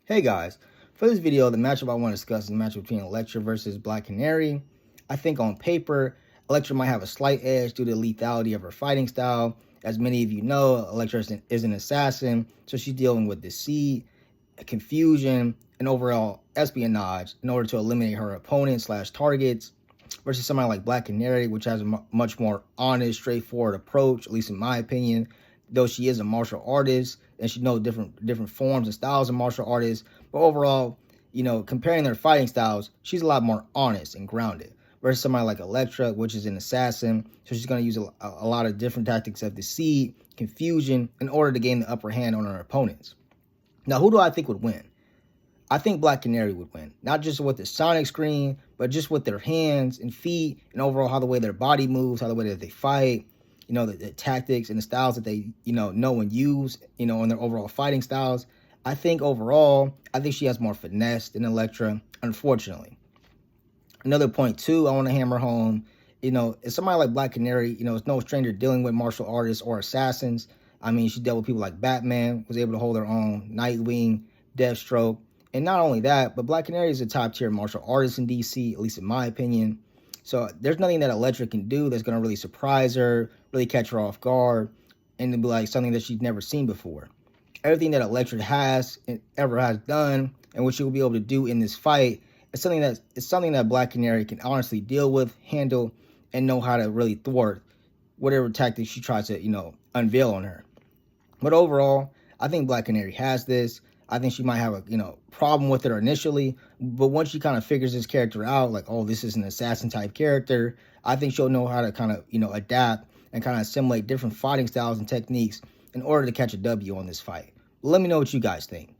Hey guys, for this video, the matchup I want to discuss is the matchup between Elektra versus Black Canary. I think on paper, Elektra might have a slight edge due to the lethality of her fighting style. As many of you know, Elektra is an assassin, so she's dealing with deceit, confusion, and overall espionage in order to eliminate her opponent/targets. Versus somebody like Black Canary, which has a much more honest, straightforward approach, at least in my opinion. Though she is a martial artist and she knows different forms and styles of martial artists, but overall, comparing their fighting styles, she's a lot more honest and grounded. Versus somebody like Elektra, which is an assassin, so she's going to use a lot of different tactics of deceit, confusion, in order to gain the upper hand on her opponents. Now, who do I think would win? I think Black Canary would win, not just with the sonic screen, but just with their hands and feet and overall how the way their body moves, how the way that they fight, the tactics and the styles that they, know and use, in their overall fighting styles. I think she has more finesse than Elektra, unfortunately. Another point, too, I want to hammer home, is somebody like Black Canary, is no stranger dealing with martial artists or assassins. I mean, she dealt with people like Batman, was able to hold her own, Nightwing, Deathstroke. And not only that, but Black Canary is a top-tier martial artist in DC, at least in my opinion. So there's nothing that Elektra can do that's going to really surprise her, really catch her off guard, and to be like something that she's never seen before. Everything that Elektra has and ever has done, and what she will be able to do in this fight, is something that Black Canary can honestly deal with, handle, and know how to really thwart whatever tactics she tries to, unveil on her. But overall, I think Black Canary has this. I think she might have a, problem with it initially, but once she kind of figures this character out, like, oh, this is an assassin type character, I think she'll know how to kind of, adapt and kind of assimilate different fighting styles and techniques in order to catch a W on this fight. Let me know what you guys think.